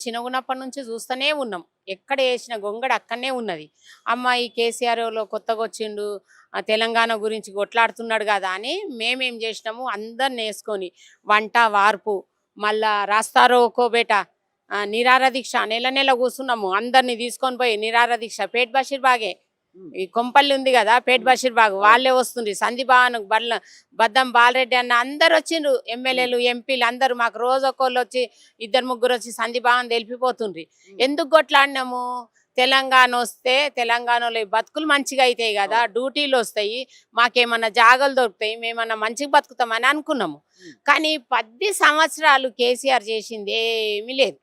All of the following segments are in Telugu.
చిన్నగున్నప్పటి నుంచి చూస్తూనే ఉన్నాం. ఎక్కడ ఏసిన గొంగడి అక్కడనే ఉన్నది. అమ్మ ఈ కేసీఆర్‌లో కొత్తగా వచ్చిండు, తెలంగాణ గురించి కొట్లాడుతున్నాడు కదా అని మేమేం చేసినాము అందరినేసుకొని వంట, వార్పు, మళ్ళా రాస్తారోకో బేట నిరాహార దీక్ష నెల నెల కూర్చున్నాము. అందరిని తీసుకొని పోయి నిరాహార దీక్ష పేట్ బషీర్బాగే ఈ కొంపల్లి ఉంది కదా పేట్ బషీర్బాగ్ వాళ్ళే వస్తుండ్రి. సందీపాన్ బద్దం బాలరెడ్డి అన్న అందరు వచ్చిండ్రు. ఎమ్మెల్యేలు ఎంపీలు అందరూ మాకు రోజు ఒక్కళ్ళు వచ్చి ఇద్దరు ముగ్గురు వచ్చి సందీపాన్ తెలిపిపోతుండ్రి. ఎందుకు కొట్లాడినాము? తెలంగాణ వస్తే తెలంగాణలో ఈ బతుకులు మంచిగా అవుతాయి కదా, డ్యూటీలు వస్తాయి, మాకేమన్నా జాగలు దొరుకుతాయి, మేమన్నా మంచిగా బతుకుతామని అనుకున్నాము. కానీ 10 సంవత్సరాలు కేసీఆర్ చేసింది ఏమీ లేదు.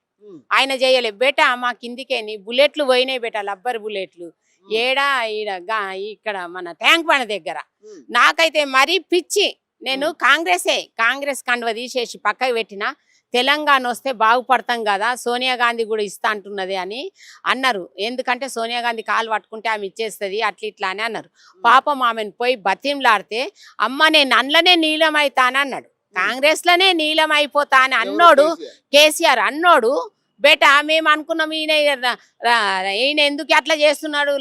ఆయన చేయలేదు బేట. మా కిందికే నీ బుల్లెట్లు పోయినాయి బేట, లబ్బర్ బుల్లెట్లు ఏడా ఇక్కడ మన ట్యాంక్ బండ్ దగ్గర. నాకైతే మరీ పిచ్చి. నేను కాంగ్రెస్ కండువ తీసేసి పక్కకు పెట్టిన. తెలంగాణ వస్తే బాగుపడతాం కదా, సోనియా గాంధీ కూడా ఇస్తా అంటున్నది అని అన్నారు. ఎందుకంటే సోనియా గాంధీ కాలు పట్టుకుంటే ఆమె ఇచ్చేస్తుంది అట్లా ఇట్లా అని అన్నారు. పాపం ఆమెను పోయి బతిమలాడితే అమ్మ నేను అందులోనే నీలం అవుతాను అన్నాడు. కాంగ్రెస్లోనే నీలం అయిపోతా అని అన్నోడు కేసీఆర్ అన్నోడు బేట. మేము అనుకున్నాం ఈయన ఎందుకు అట్లా చేస్తున్నాడు,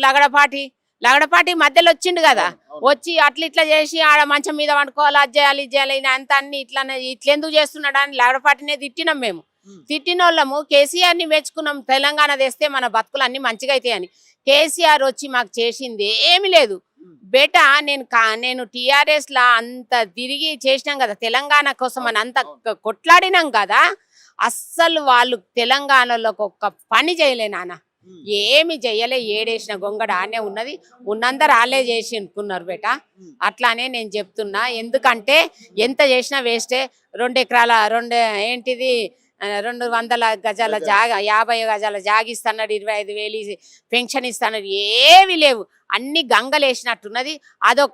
లగడపాటి మధ్యలో వచ్చిండు కదా, వచ్చి అట్లా ఇట్లా చేసి ఆడ మంచం మీద వండుకోవాలి, అది చేయాలి ఇది చేయాలి అంత అన్ని ఇట్లెందుకు చేస్తున్నాడు అని లగడపాటినే తిట్టినాం. మేము తిట్టిన వాళ్ళము కేసీఆర్ని మెచ్చుకున్నాం. తెలంగాణ తెస్తే మన బతుకులు అన్ని మంచిగా అవుతాయని. కేసీఆర్ వచ్చి మాకు చేసింది ఏమి లేదు బేట. నేను టీఆర్ఎస్ లా అంత తిరిగి చేసినాం కదా, తెలంగాణ కోసం అని అంత కొట్లాడినాం కదా, అస్సలు వాళ్ళు తెలంగాణలోకి ఒక్క పని చేయలే నాన్న, ఏమి చెయ్యలే. ఏడేసిన గొంగడ ఆనే ఉన్నది, ఉన్నందరు వాళ్ళే చేసి అనుకున్నారు బేట. అట్లానే నేను చెప్తున్నా. ఎందుకంటే ఎంత చేసినా వేస్టే. 2 ఎకరాల 200 గజాల జాగా, 50 గజాల జాగా ఇస్తున్నాడు, 25,000 పెన్షన్ ఇస్తున్నాడు, ఏవి లేవు, అన్ని గంగలేసినట్టున్నది. అదొకటి